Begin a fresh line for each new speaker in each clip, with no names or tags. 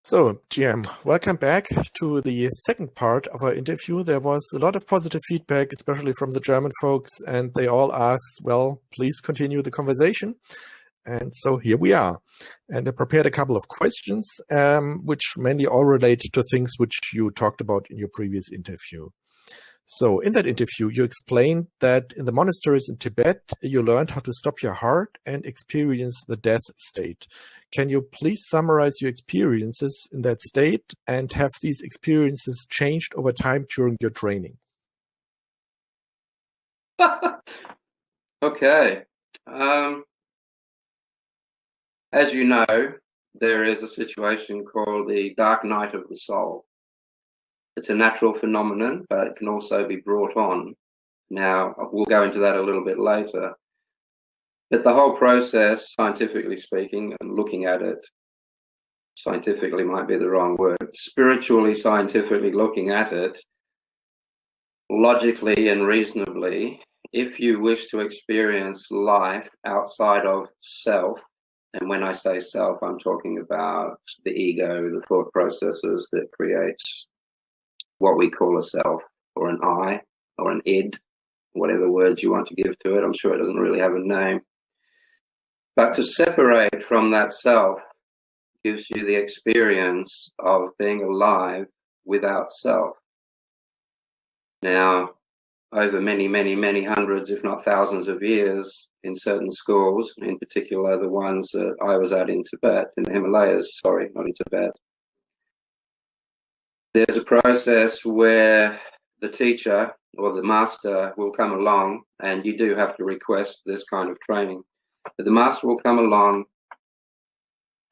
So, GM, welcome back to the second part of our interview. There was a lot of positive feedback, especially from the German folks, and they all asked, well, please continue the conversation. And so here we are. And I prepared a couple of questions, which mainly all relate to things which you talked about in your previous interview. So in that interview, you explained that in the monasteries in Tibet, you learned how to stop your heart and experience the death state. Can you please summarize your experiences in that state, and have these experiences changed over time during your training?
Okay. As you know, there is a situation called the dark night of the soul. It's a natural phenomenon, but it can also be brought on. Now, we'll go into that a little bit later. But the whole process, scientifically speaking, and looking at it, scientifically might be the wrong word, spiritually, scientifically looking at it, logically and reasonably, if you wish to experience life outside of self, and when I say self, I'm talking about the ego, the thought processes that creates what we call a self, or an I, or an id, whatever words you want to give to it. I'm sure it doesn't really have a name. But to separate from that self gives you the experience of being alive without self. Now, over many, many, many hundreds, if not thousands of years in certain schools, in particular the ones that I was at in Tibet, in the Himalayas, sorry, not in Tibet. There's a process where the teacher or the master will come along, and you do have to request this kind of training. But the master will come along,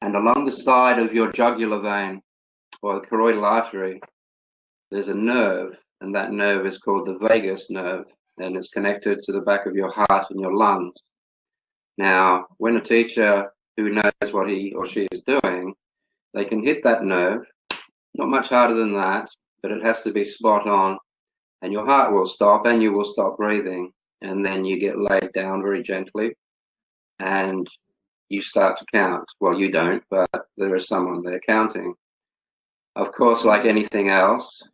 and along the side of your jugular vein or the choroidal artery, there's a nerve, and that nerve is called the vagus nerve, and it's connected to the back of your heart and your lungs. Now, when a teacher who knows what he or she is doing, they can hit that nerve, not much harder than that, but it has to be spot on, and your heart will stop and you will stop breathing, and then you get laid down very gently and you start to count. Well, you don't, but there is someone there counting. Of course, like anything else,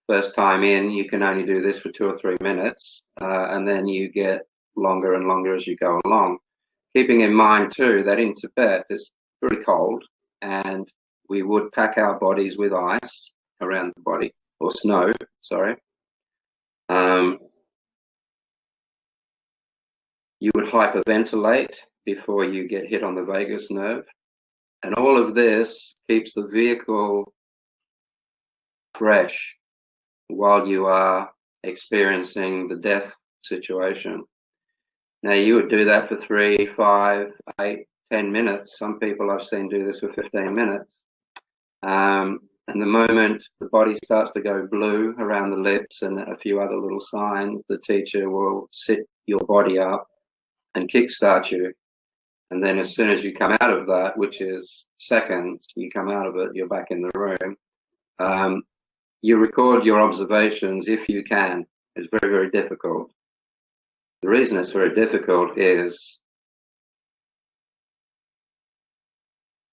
first time in, you can only do this for 2 or 3 minutes, and then you get longer and longer as you go along. Keeping in mind too that in Tibet it's very cold, and we would pack our bodies with ice around the body, or snow, sorry. You would hyperventilate before you get hit on the vagus nerve, and all of this keeps the vehicle fresh while you are experiencing the death situation. Now, you would do that for 3, 5, 8, 10 minutes. Some people I've seen do this for 15 minutes. And the moment the body starts to go blue around the lips and a few other little signs, the teacher will sit your body up and kickstart you. And then as soon as you come out of that, which is seconds, you come out of it, you're back in the room. You record your observations if you can. It's very, very difficult. The reason it's very difficult is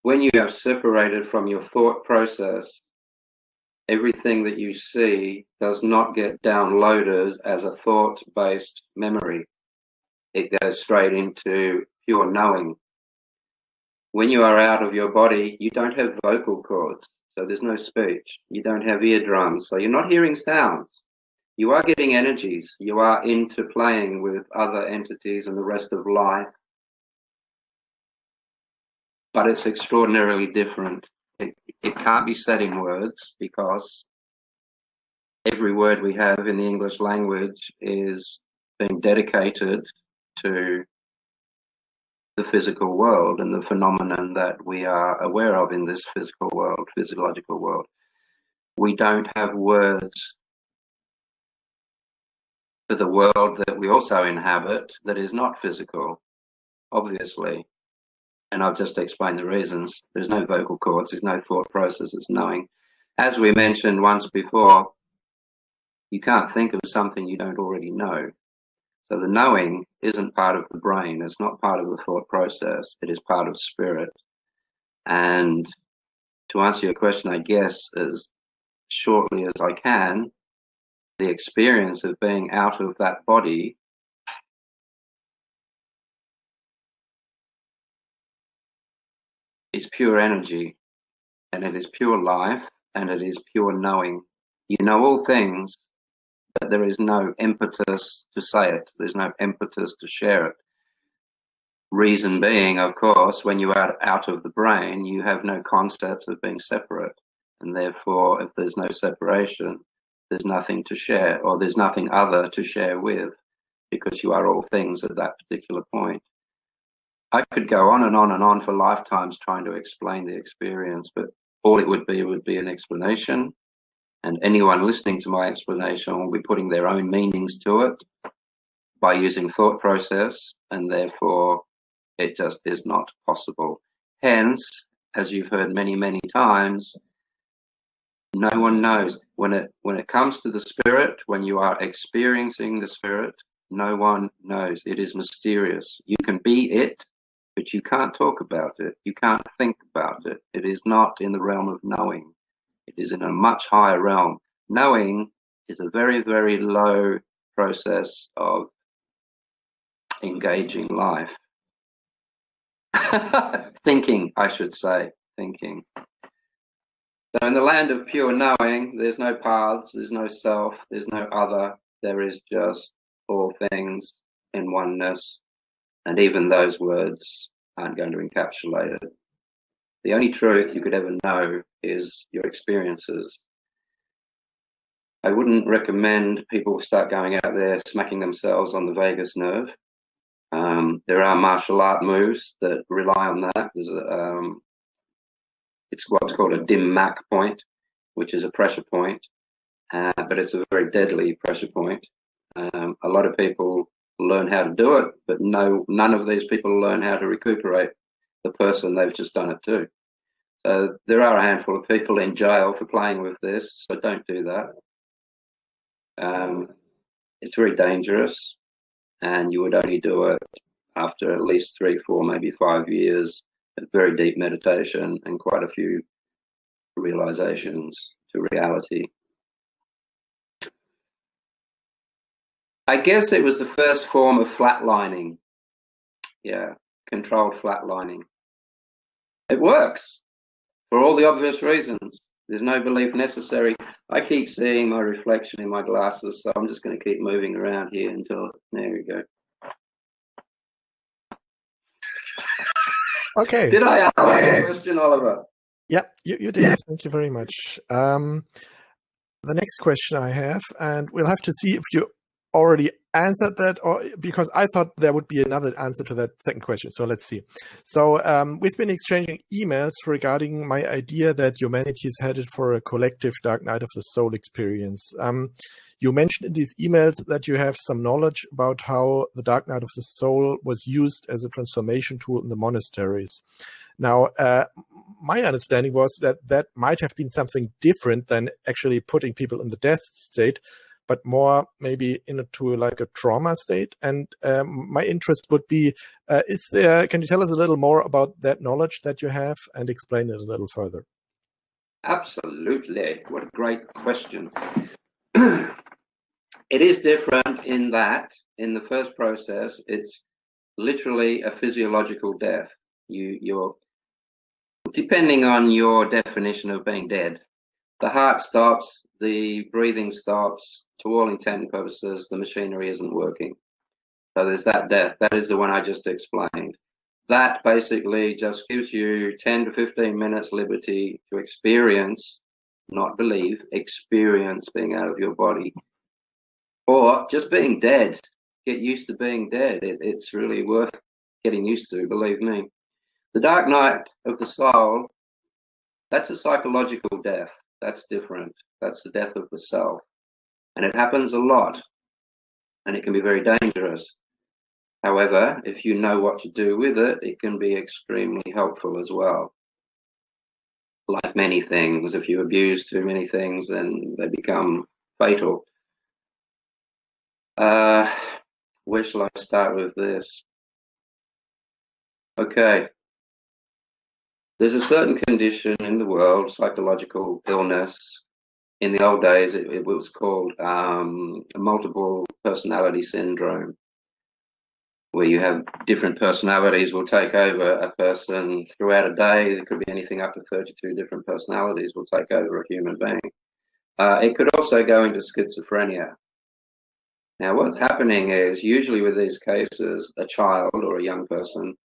when you have separated from your thought process, everything that you see does not get downloaded as a thought-based memory. It goes straight into pure knowing. When you are out of your body, you don't have vocal cords, so there's no speech. You don't have eardrums, so you're not hearing sounds. You are getting energies. You are interplaying with other entities and the rest of life. But it's extraordinarily different. It can't be said in words, because every word we have in the English language is being dedicated to the physical world and the phenomenon that we are aware of in this physical world, physiological world. We don't have words for the world that we also inhabit that is not physical, obviously. And I've just explained the reasons. There's no vocal cords, there's no thought processes, knowing. As we mentioned once before, you can't think of something you don't already know. So the knowing isn't part of the brain, it's not part of the thought process, it is part of spirit. And to answer your question, I guess, as shortly as I can, the experience of being out of that body is pure energy, and it is pure life, and it is pure knowing. You know all things, but there is no impetus to say it. There's no impetus to share it. Reason being, of course, when you are out of the brain, you have no concept of being separate. And therefore, if there's no separation, there's nothing to share, or there's nothing other to share with, because you are all things at that particular point. I could go on and on and on for lifetimes trying to explain the experience, but all it would be an explanation. And anyone listening to my explanation will be putting their own meanings to it by using thought process, and therefore it just is not possible. Hence, as you've heard many, many times, no one knows. When it comes to the spirit, when you are experiencing the spirit, no one knows. It is mysterious. You can be it, but you can't talk about it. You can't think about it. It is not in the realm of knowing. It is in a much higher realm. Knowing is a very, very low process of engaging life. Thinking, I should say, thinking. So in the land of pure knowing, there's no paths, there's no self, there's no other. There is just all things in oneness. And even those words aren't going to encapsulate it. The only truth you could ever know is your experiences. I wouldn't recommend people start going out there smacking themselves on the vagus nerve. There are martial art moves that rely on that. There's it's what's called a dim mac point, which is a pressure point, but it's a very deadly pressure point. A lot of people learn how to do it, but none of these people learn how to recuperate the person they've just done it to. So there are a handful of people in jail for playing with this, so don't do that. It's very dangerous, and you would only do it after at least 3, 4, maybe 5 years of very deep meditation and quite a few realizations to reality. I guess it was the first form of flatlining. Yeah, controlled flatlining. It works for all the obvious reasons. There's no belief necessary. I keep seeing my reflection in my glasses, so I'm just going to keep moving around here until, there we go.
Okay.
Did I answer your question, Oliver?
Yeah, you did. Thank you very much. The next question I have, and we'll have to see if you already answered that, or because I thought there would be another answer to that second question. So let's see. So we've been exchanging emails regarding my idea that humanity is headed for a collective dark night of the soul experience. You mentioned in these emails that you have some knowledge about how the dark night of the soul was used as a transformation tool in the monasteries. Now, my understanding was that that might have been something different than actually putting people in the death state, but more maybe into like a trauma state. And my interest would be, can you tell us a little more about that knowledge that you have and explain it a little further?
Absolutely. What a great question. It is different in that, in the first process, it's literally a physiological death. You're depending on your definition of being dead. The heart stops, the breathing stops. To all intent and purposes, the machinery isn't working. So there's that death. That is the one I just explained. That basically just gives you 10 to 15 minutes liberty to experience, not believe, experience being out of your body. Or just being dead. Get used to being dead. It's really worth getting used to, believe me. The dark night of the soul, that's a psychological death. That's different. That's the death of the self. And it happens a lot. And it can be very dangerous. However, if you know what to do with it, it can be extremely helpful as well. Like many things, if you abuse too many things, then they become fatal. Where shall I start with this? Okay. There's a certain condition in the world, psychological illness. In the old days, it was called multiple personality syndrome, where you have different personalities will take over a person throughout a day. There could be anything up to 32 different personalities will take over a human being. It could also go into schizophrenia. Now, what's happening is, usually with these cases, a child or a young person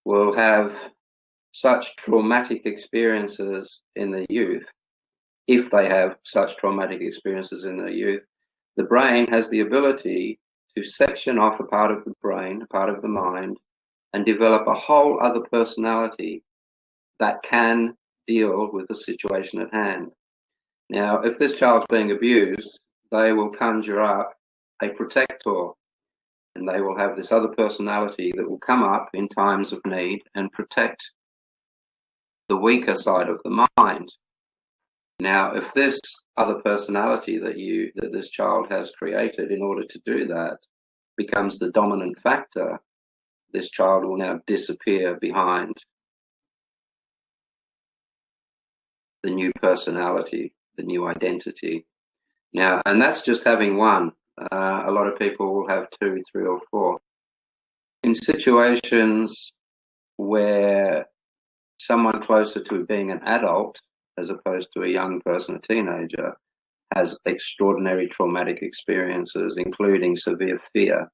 will have such traumatic experiences in their youth. If they have such traumatic experiences in their youth, the brain has the ability to section off a part of the brain, a part of the mind, and develop a whole other personality that can deal with the situation at hand. Now, if this child's being abused, they will conjure up a protector, and they will have this other personality that will come up in times of need and protect the weaker side of the mind. Now, if this other personality that this child has created in order to do that becomes the dominant factor, this child will now disappear behind the new personality, the new identity. Now, and that's just having one. A lot of people will have 2, 3, or 4. In situations where someone closer to being an adult, as opposed to a young person, a teenager, has extraordinary traumatic experiences, including severe fear.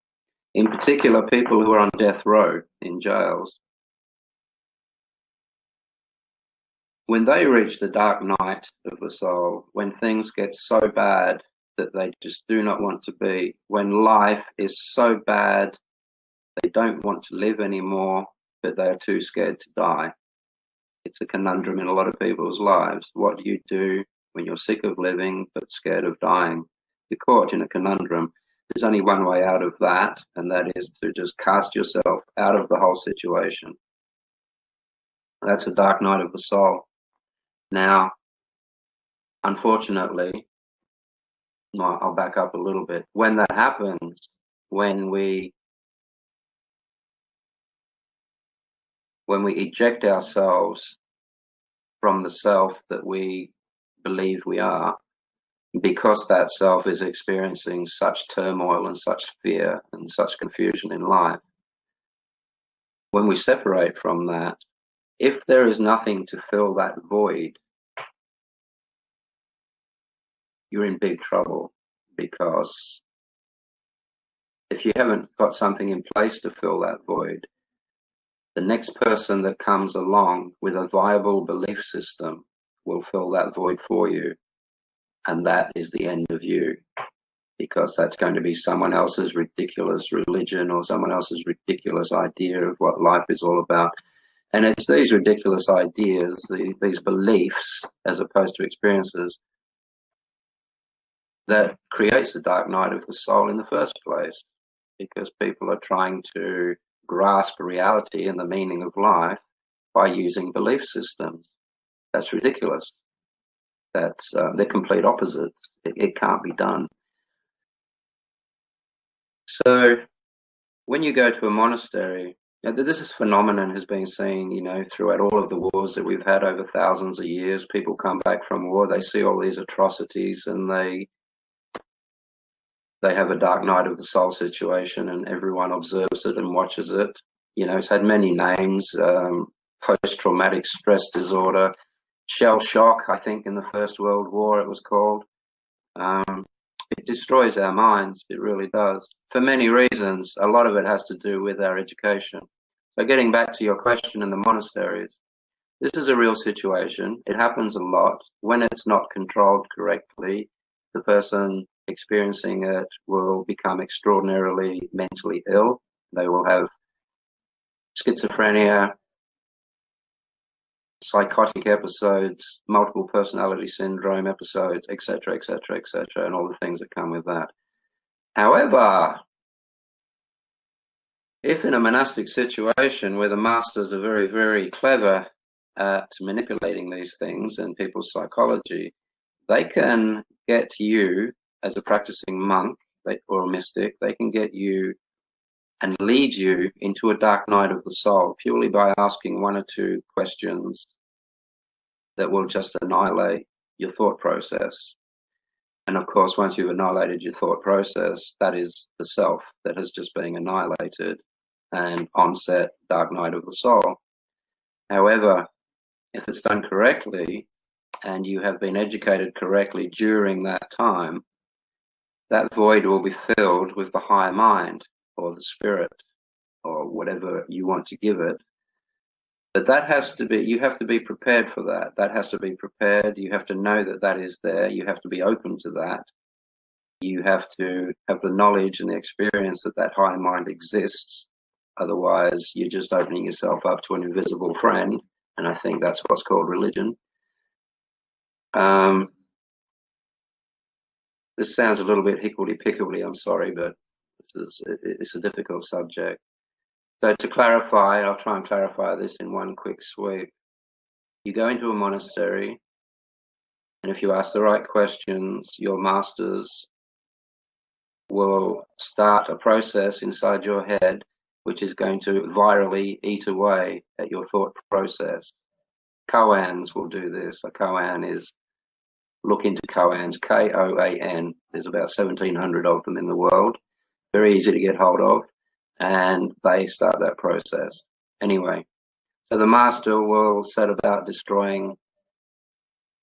In particular, people who are on death row in jails. When they reach the dark night of the soul, when things get so bad that they just do not want to be, when life is so bad they don't want to live anymore, but they are too scared to die. It's a conundrum in a lot of people's lives. What do you do when you're sick of living but scared of dying? You're caught in a conundrum. There's only one way out of that, and that is to just cast yourself out of the whole situation. That's the dark night of the soul. Now, unfortunately, I'll back up a little bit. When that happens, when we eject ourselves from the self that we believe we are, because that self is experiencing such turmoil and such fear and such confusion in life, when we separate from that, if there is nothing to fill that void, you're in big trouble, because if you haven't got something in place to fill that void, the next person that comes along with a viable belief system will fill that void for you, and that is the end of you, because that's going to be someone else's ridiculous religion or someone else's ridiculous idea of what life is all about. And it's these ridiculous ideas, these beliefs, as opposed to experiences, that creates the dark night of the soul in the first place, because people are trying to grasp reality and the meaning of life by using belief systems. That's ridiculous. That's they're complete opposites. It can't be done. So when you go to a monastery, this phenomenon has been seen, throughout all of the wars that we've had over thousands of years. People come back from war, they see all these atrocities, and they have a dark night of the soul situation, and everyone observes it and watches it. It's had many names: post-traumatic stress disorder, shell shock, I think in the First World War it was called. It destroys our minds, it really does, for many reasons. A lot of it has to do with our education. So getting back to your question in the monasteries, this is a real situation. It happens a lot. When it's not controlled correctly, the person experiencing it will become extraordinarily mentally ill. They will have schizophrenia, psychotic episodes, multiple personality syndrome episodes, etc., etc., etc., and all the things that come with that. However, if in a monastic situation where the masters are very, very clever at manipulating these things and people's psychology, they can get you as a practicing monk or a mystic, they can get you and lead you into a dark night of the soul purely by asking one or two questions that will just annihilate your thought process. And of course, once you've annihilated your thought process, that is the self that has just been annihilated and onset dark night of the soul. However, if it's done correctly and you have been educated correctly during that time, that void will be filled with the higher mind or the spirit or whatever you want to give it. But that has to be, you have to be prepared for that. That has to be prepared. You have to know that that is there. You have to be open to that. You have to have the knowledge and the experience that that higher mind exists. Otherwise, you're just opening yourself up to an invisible friend. And I think that's what's called religion. This sounds a little bit higgledy-piggledy, I'm sorry, but it's a difficult subject. So to clarify, I'll try and clarify this in one quick sweep. You go into a monastery, and if you ask the right questions, your masters will start a process inside your head which is going to virally eat away at your thought process. Koans will do this. A koan is, look into koans, K-O-A-N. There's about 1,700 of them in the world. Very easy to get hold of. And they start that process. Anyway, so the master will set about destroying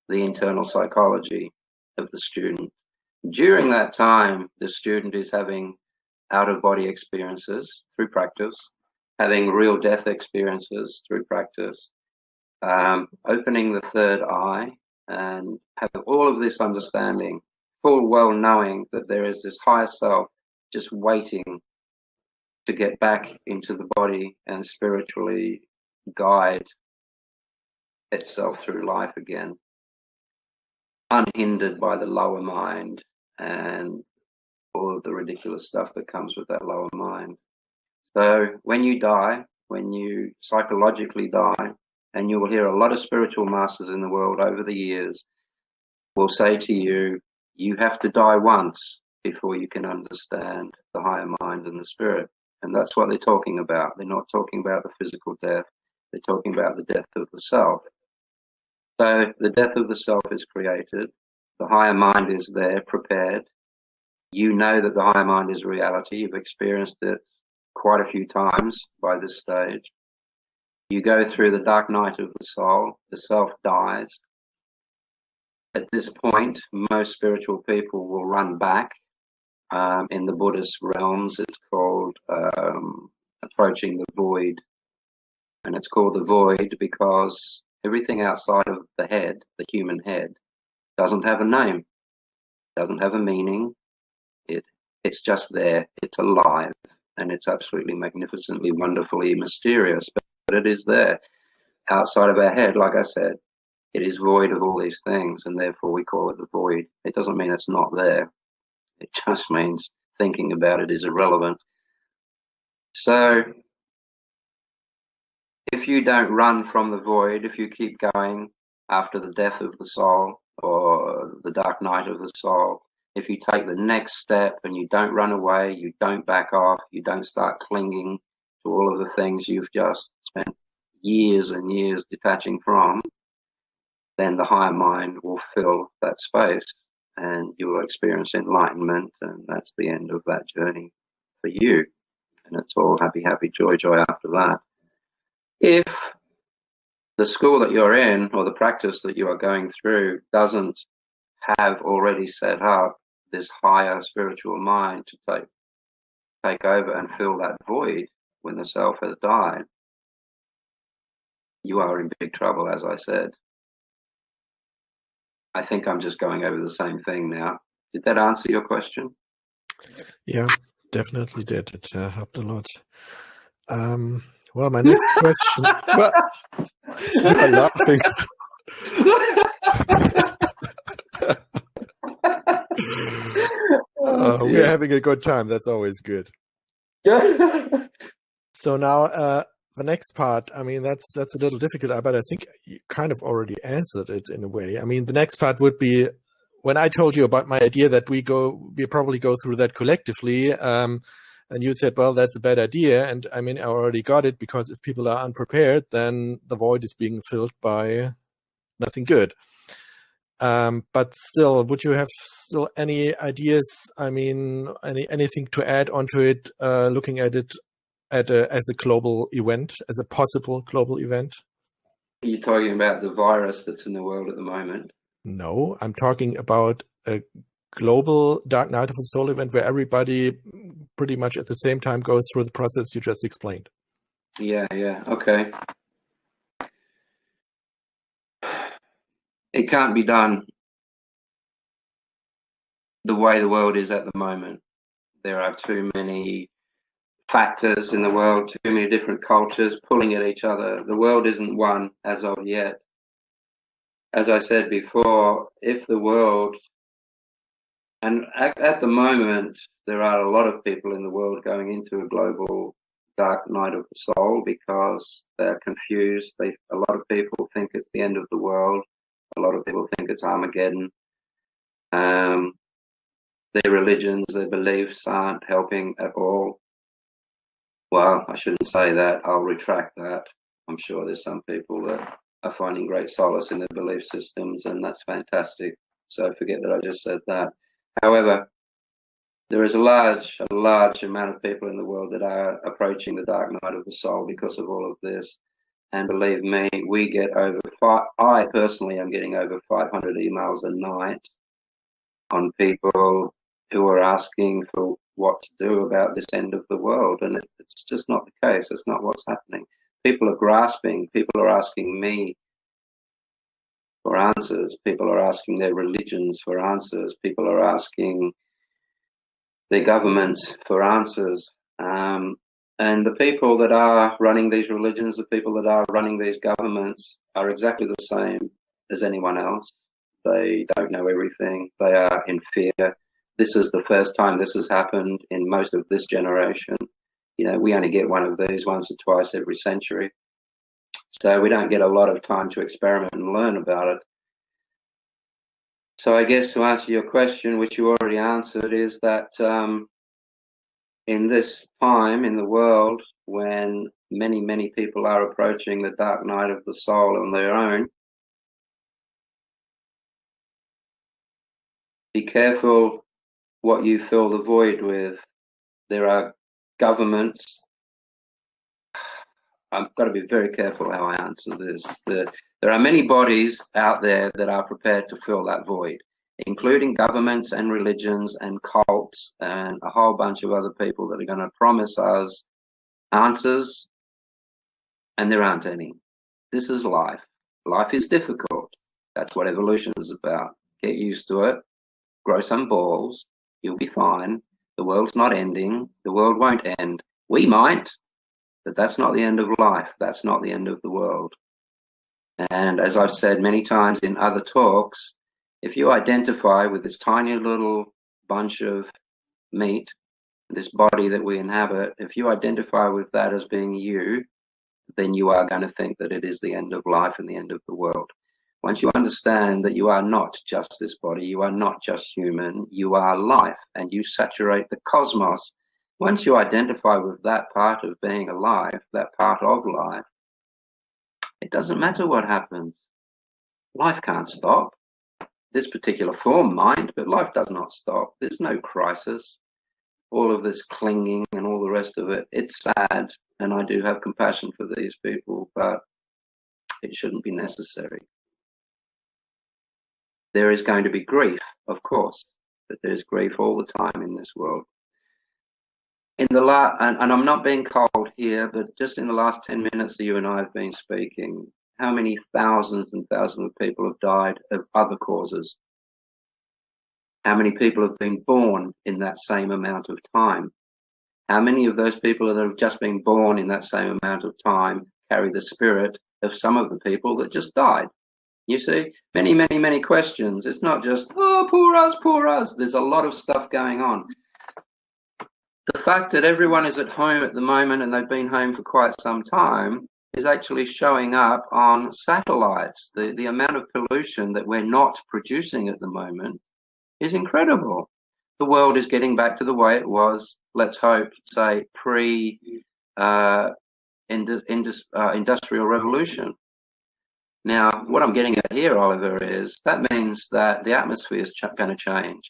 the internal psychology of the student. During that time, the student is having out-of-body experiences through practice, having real death experiences through practice, opening the third eye, and have all of this understanding, full well knowing that there is this higher self just waiting to get back into the body and spiritually guide itself through life again, unhindered by the lower mind and all of the ridiculous stuff that comes with that lower mind. So when you die, when you psychologically die, and you will hear a lot of spiritual masters in the world over the years will say to you, you have to die once before you can understand the higher mind and the spirit. And that's what they're talking about. They're not talking about the physical death. They're talking about the death of the self. So the death of the self is created. The higher mind is there, prepared. You know that the higher mind is reality. You've experienced it quite a few times by this stage. You go through the dark night of the soul. The self dies. At this point, most spiritual people will run back. In the Buddhist realms, it's called approaching the void. And it's called the void because everything outside of the head, the human head, doesn't have a name, doesn't have a meaning. It's just there. It's alive. And it's absolutely magnificently, wonderfully mysterious. But it is there. Outside of our head, like I said, it is void of all these things. And therefore we call it the void. It doesn't mean it's not there. It just means thinking about it is irrelevant. So if you don't run from the void, if you keep going after the death of the soul or the dark night of the soul, if you take the next step and you don't run away, you don't back off, you don't start clinging to all of the things you've just spent years and years detaching from, then the higher mind will fill that space and you will experience enlightenment, and that's the end of that journey for you. And it's all happy, happy, joy, joy after that. If the school that you're in or the practice that you are going through doesn't have already set up this higher spiritual mind to take over and fill that void when the self has died, you are in big trouble, as I said. I think I'm just going over the same thing now. Did that answer your question?
Yeah, definitely did. It helped a lot. Well, my next question. Well, you are laughing. We're having a good time. That's always good. So now the next part, I mean, that's a little difficult, but I think you kind of already answered it in a way. I mean, the next part would be when I told you about my idea that we probably go through that collectively. And you said, well, that's a bad idea. And I mean, I already got it, because if people are unprepared, then the void is being filled by nothing good. But still, would you have still any ideas? I mean, anything to add onto it, looking at it as a global event, as a possible global event?
Are you talking about the virus that's in the world at the moment?
No, I'm talking about a global Dark Night of the Soul event where everybody pretty much at the same time goes through the process you just explained.
Yeah, okay. It can't be done the way the world is at the moment. There are too many factors in the world, too many different cultures pulling at each other. The world isn't one as of yet. As I said before, if the world, and at the moment, there are a lot of people in the world going into a global dark night of the soul because they're confused. A lot of people think it's the end of the world. A lot of people think it's Armageddon. Their religions, their beliefs aren't helping at all. Well, I shouldn't say that. I'll retract that. I'm sure there's some people that are finding great solace in their belief systems, and that's fantastic. So forget that I just said that. However, there is a large amount of people in the world that are approaching the dark night of the soul because of all of this. And believe me, we get I personally am getting over 500 emails a night on people who are asking for what to do about this end of the world. And it's just not the case. It's not what's happening. People are grasping. People are asking me for answers. People are asking their religions for answers. People are asking their governments for answers. And the people that are running these religions, the people that are running these governments are exactly the same as anyone else. They don't know everything. They are in fear. This is the first time this has happened in most of this generation. You know, we only get one of these once or twice every century. So we don't get a lot of time to experiment and learn about it. So I guess to answer your question, which you already answered, is that in this time in the world when many people are approaching the dark night of the soul on their own, be careful what you fill the void with. There are governments. I've got to be very careful how I answer this. There are many bodies out there that are prepared to fill that void, including governments and religions and cults and a whole bunch of other people that are going to promise us answers, and there aren't any. This is life. Life is difficult. That's what evolution is about. Get used to it. Grow some balls. You'll be fine. The world's not ending. The world won't end. We might, but that's not the end of life. That's not the end of the world. And as I've said many times in other talks, if you identify with this tiny little bunch of meat, this body that we inhabit, if you identify with that as being you, then you are going to think that it is the end of life and the end of the world. Once you understand that you are not just this body, you are not just human, you are life, and you saturate the cosmos. Once you identify with that part of being alive, that part of life, it doesn't matter what happens. Life can't stop. This particular form might, but life does not stop. There's no crisis. All of this clinging and all the rest of it, it's sad, and I do have compassion for these people, but it shouldn't be necessary. There is going to be grief, of course, but there's grief all the time in this world. In the and I'm not being cold here, but just in the last 10 minutes that you and I have been speaking, how many thousands and thousands of people have died of other causes? How many people have been born in that same amount of time? How many of those people that have just been born in that same amount of time carry the spirit of some of the people that just died? You see, many questions. It's not just, oh, poor us, poor us. There's a lot of stuff going on. The fact that everyone is at home at the moment, and they've been home for quite some time, is actually showing up on satellites. The amount of pollution that we're not producing at the moment is incredible. the world is getting back to the way it was, let's hope, say, pre-industrial revolution. Now, what I'm getting at here, Oliver, is that means that the atmosphere is going to change.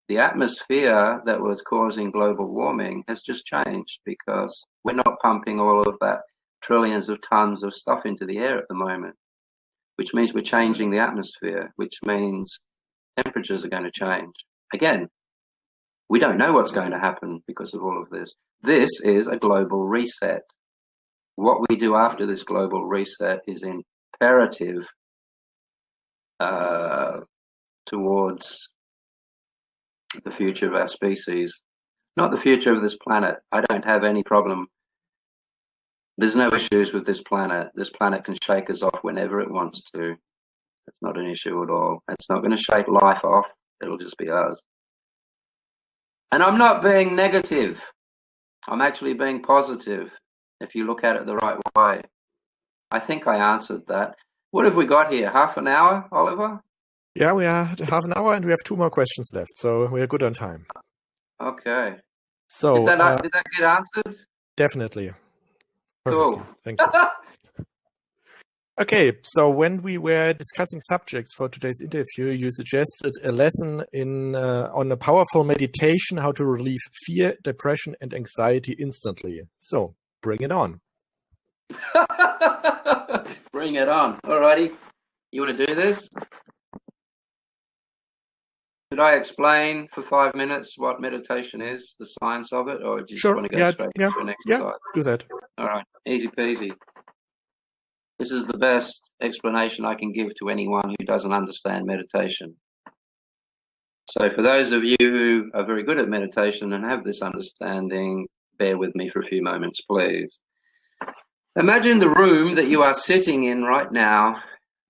The atmosphere that was causing global warming has just changed because we're not pumping all of that trillions of tons of stuff into the air at the moment, which means we're changing the atmosphere, which means temperatures are going to change. Again, we don't know what's going to happen because of all of this. This is a global reset. What we do after this global reset is imperative towards the future of our species, not the future of this planet. I don't have any problem. There's no issues with this planet. This planet can shake us off whenever it wants to. It's not an issue at all. It's not going to shake life off. It'll just be us. And I'm not being negative. I'm actually being positive if you look at it the right way. I think I answered that. What have we got here? Half an hour, Oliver?
Yeah, we are at half an hour and we have 2 more questions left, so we are good on time.
Okay.
So
did that get answered?
Definitely. Perfectly.
Cool.
Thank you. Okay, so when we were discussing subjects for today's interview, you suggested a lesson on a powerful meditation, how to relieve fear, depression, and anxiety instantly. So bring it on.
Bring it on. Alrighty. You want to do this? Should I explain for 5 minutes what meditation is, the science of it, or do you just want to go straight to an exercise?
Yeah, do that.
All right, easy peasy. This is the best explanation I can give to anyone who doesn't understand meditation. So for those of you who are very good at meditation and have this understanding, bear with me for a few moments, please. Imagine the room that you are sitting in right now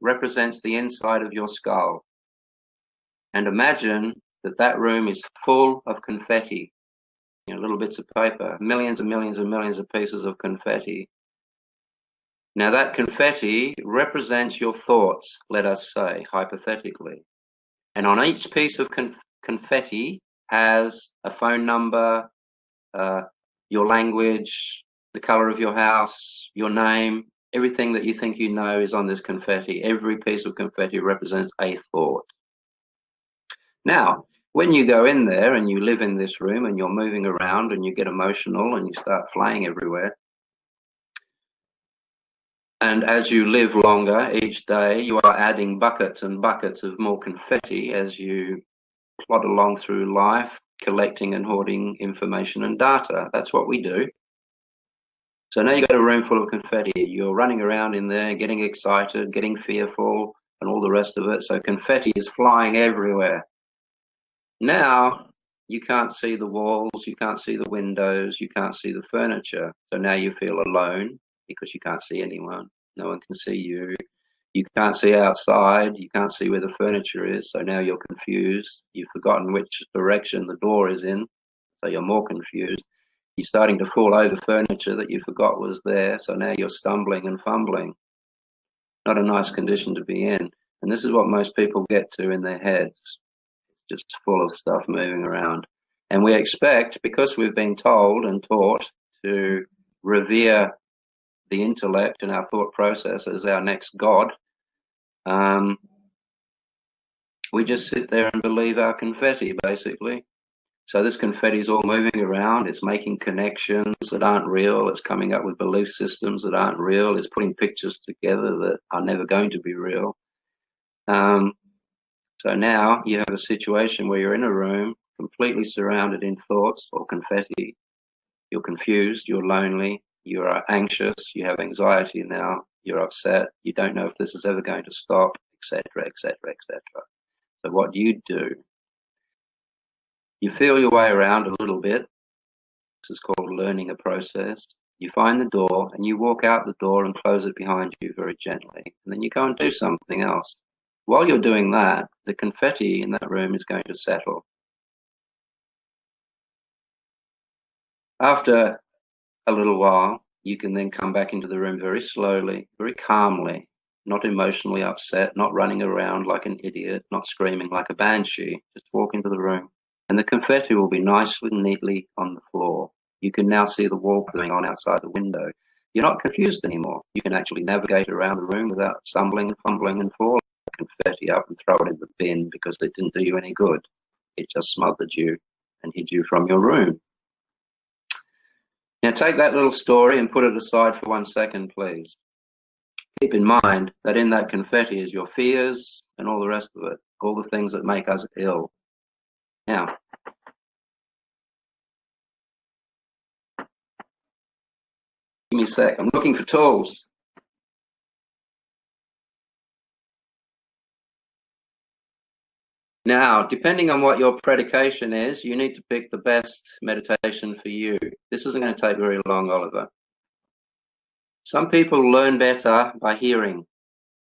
represents the inside of your skull. And imagine that that room is full of confetti, little bits of paper, millions and millions and millions of pieces of confetti. Now that confetti represents your thoughts, let us say, hypothetically. And on each piece of confetti has a phone number, your language, the color of your house, your name, everything that you think you know is on this confetti. Every piece of confetti represents a thought. Now, when you go in there and you live in this room and you're moving around and you get emotional and you start flying everywhere, and as you live longer each day, you are adding buckets and buckets of more confetti as you plod along through life, collecting and hoarding information and data. That's what we do. So now you've got a room full of confetti. You're running around in there, getting excited, getting fearful, and all the rest of it. So confetti is flying everywhere. Now you can't see the walls, you can't see the windows, you can't see the furniture. So now you feel alone because you can't see anyone. No one can see you. You can't see outside, you can't see where the furniture is. So now you're confused. You've forgotten which direction the door is in. So you're more confused. You're starting to fall over furniture that you forgot was there. So now you're stumbling and fumbling. Not a nice condition to be in. And this is what most people get to in their heads. Just full of stuff moving around. And we expect, because we've been told and taught to revere the intellect and our thought process as our next God, we just sit there and believe our confetti, basically. So this confetti is all moving around. It's making connections that aren't real. It's coming up with belief systems that aren't real. It's putting pictures together that are never going to be real. So now you have a situation where you're in a room completely surrounded in thoughts or confetti. You're confused, you're lonely, you are anxious, you have anxiety now, you're upset, you don't know if this is ever going to stop, etc., etc., etc. So what you do, you feel your way around a little bit. This is called learning a process. You find the door and you walk out the door and close it behind you very gently. And then you go and do something else. While you're doing that, the confetti in that room is going to settle. After a little while, you can then come back into the room very slowly, very calmly, not emotionally upset, not running around like an idiot, not screaming like a banshee. Just walk into the room And the confetti will be nicely and neatly on the floor. You can now see the wall going on outside the window. You're not confused anymore. You can actually navigate around the room without stumbling, fumbling, and falling confetti up and throw it in the bin because it didn't do you any good. It just smothered you and hid you from your room. Now take that little story and put it aside for 1 second, please. Keep in mind that in that confetti is your fears and all the rest of it, all the things that make us ill. Now, give me a sec. I'm looking for tools. Now, depending on what your predication is, you need to pick the best meditation for you. This isn't going to take very long, Oliver. Some people learn better by hearing.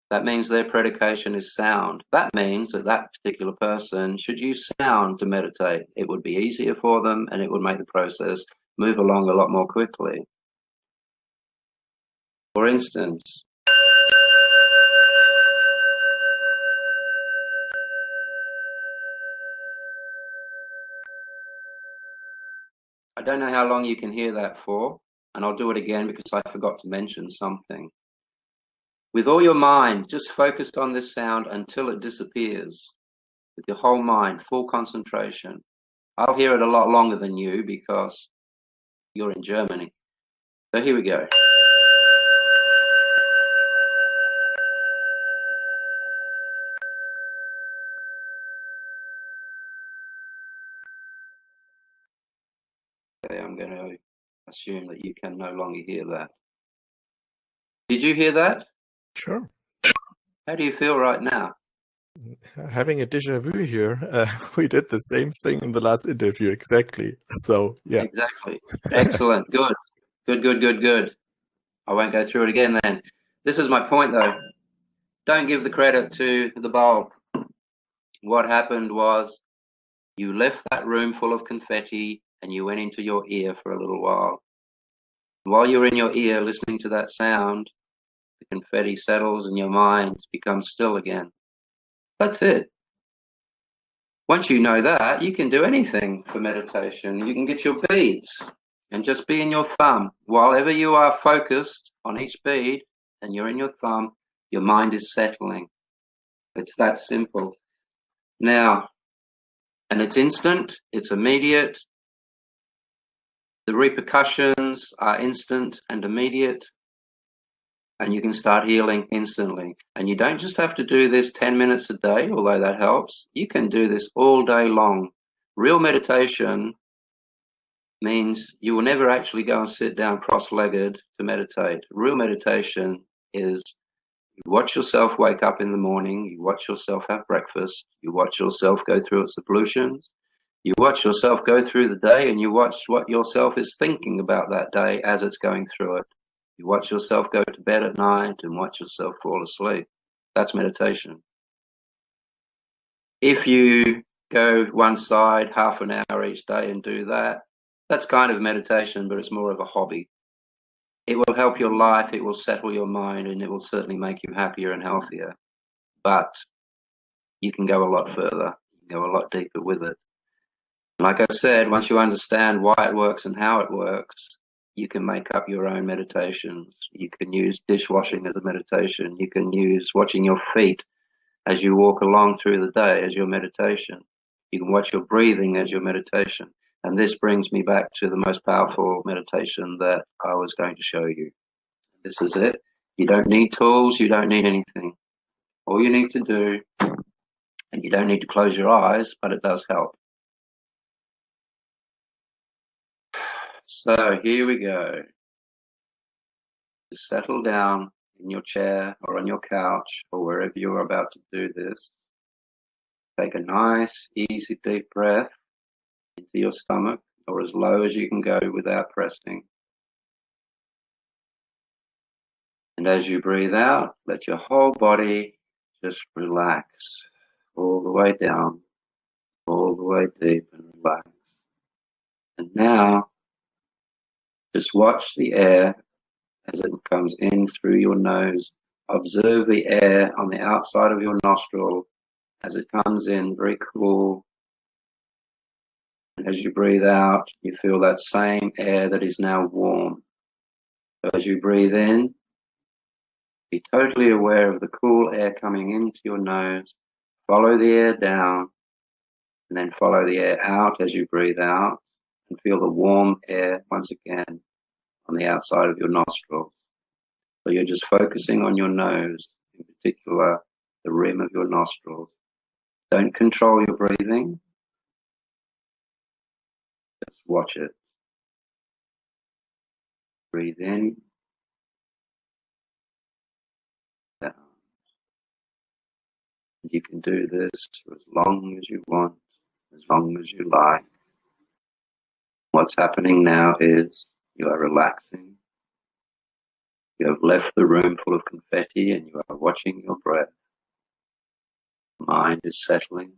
That means their predication is sound. That means that that particular person should use sound to meditate. It would be easier for them and it would make the process move along a lot more quickly. For instance, I don't know how long you can hear that for, and I'll do it again because I forgot to mention something. With all your mind, just focused on this sound until it disappears. With your whole mind, full concentration. I'll hear it a lot longer than you because you're in Germany. So here we go. Okay, I'm going to assume that you can no longer hear that. Did you hear that?
Sure.
How do you feel right now?
Having a déjà vu here. We did the same thing in the last interview, exactly. So, yeah.
Exactly. Excellent. Good. Good, good, good, good. I won't go through it again then. This is my point though. Don't give the credit to the bulb. What happened was you left that room full of confetti and you went into your ear for a little while. While you're in your ear listening to that sound, the confetti settles and your mind becomes still again. That's it. Once you know that, you can do anything for meditation. You can get your beads and just be in your thumb. While you are focused on each bead and you're in your thumb, your mind is settling. It's that simple. Now, and it's instant, it's immediate. The repercussions are instant and immediate. And you can start healing instantly. And you don't just have to do this 10 minutes a day, although that helps. You can do this all day long. Real meditation means you will never actually go and sit down cross-legged to meditate. Real meditation is you watch yourself wake up in the morning, you watch yourself have breakfast, you watch yourself go through its ablutions, you watch yourself go through the day, and you watch what yourself is thinking about that day as it's going through it. You watch yourself go to bed at night and watch yourself fall asleep. That's meditation. If you go one side half an hour each day and do that, that's kind of meditation, but it's more of a hobby. It will help your life, it will settle your mind, and it will certainly make you happier and healthier. But you can go a lot further, you can go a lot deeper with it. Like I said, once you understand why it works and how it works, you can make up your own meditations. You can use dishwashing as a meditation. You can use watching your feet as you walk along through the day as your meditation. You can watch your breathing as your meditation. And this brings me back to the most powerful meditation that I was going to show you. This is it. You don't need tools. You don't need anything. All you need to do, and you don't need to close your eyes, but it does help. So here we go. Just settle down in your chair or on your couch or wherever you're about to do this. Take a nice, easy, deep breath into your stomach or as low as you can go without pressing. And as you breathe out, let your whole body just relax all the way down, all the way deep and relax. And now, just watch the air as it comes in through your nose. Observe the air on the outside of your nostril as it comes in very cool As you breathe out, you feel that same air that is now warm. So as you breathe in, be totally aware of the cool air coming into your nose. Follow the air down, and then follow the air out as you breathe out, and feel the warm air once again on the outside of your nostrils. So you're just focusing on your nose, in particular, the rim of your nostrils. Don't control your breathing. Just watch it. Breathe in, down. You can do this for as long as you want, as long as you like. What's happening now is you are relaxing. You have left the room full of confetti and you are watching your breath. The mind is settling.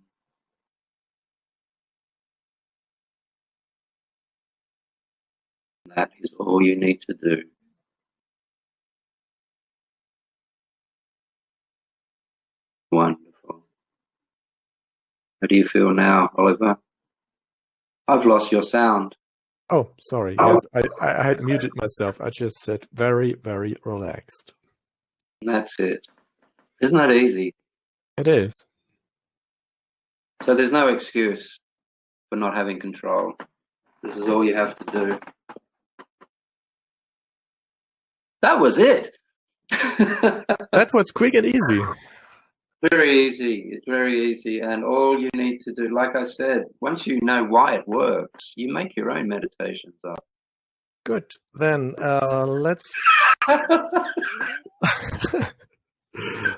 That is all you need to do. Wonderful. How do you feel now, Oliver? I've lost your sound.
Oh, sorry. Yes, I had muted myself. I just said very, very relaxed.
That's it. Isn't that easy?
It is.
So there's no excuse for not having control. This is all you have to do. That was it.
That was quick and easy.
Very easy. It's very easy. And all you need to do, like I said, once you know why it works, you make your own meditations up.
Good. Then let's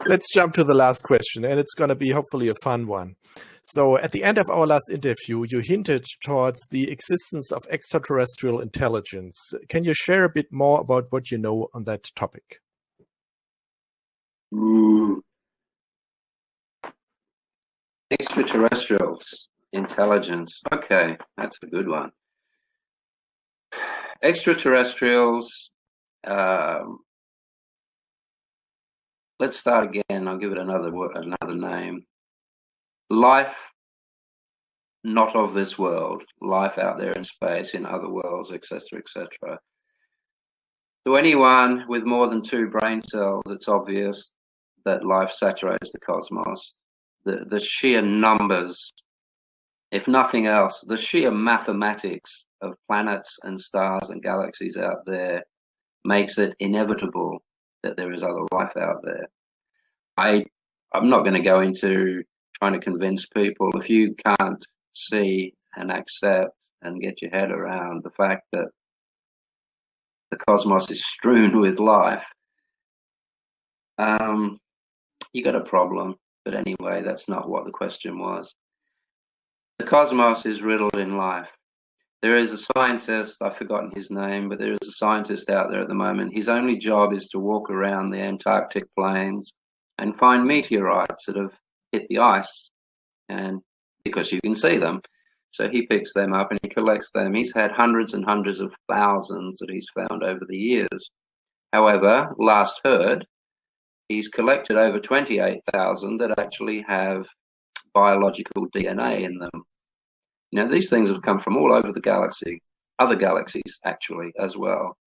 let's jump to the last question, and it's going to be hopefully a fun one. So at the end of our last interview, you hinted towards the existence of extraterrestrial intelligence. Can you share a bit more about what you know on that topic?
Ooh. Extraterrestrials, intelligence. Okay, that's a good one. Extraterrestrials, let's start again. I'll give it another name. Life not of this world, life out there in space, in other worlds, etc., etc. To anyone with more than 2 brain cells, it's obvious that life saturates the cosmos. The sheer numbers, if nothing else, the sheer mathematics of planets and stars and galaxies out there makes it inevitable that there is other life out there. I'm not going to go into trying to convince people. If you can't see and accept and get your head around the fact that the cosmos is strewn with life, you got a problem. But anyway, that's not what the question was. The cosmos is riddled in life. There is a scientist, I've forgotten his name, but there is a scientist out there at the moment. His only job is to walk around the Antarctic plains and find meteorites that have hit the ice, and because you can see them. So he picks them up and he collects them. He's had hundreds and hundreds of thousands that he's found over the years. However, last heard, he's collected over 28,000 that actually have biological DNA in them. Now, these things have come from all over the galaxy, other galaxies actually as well.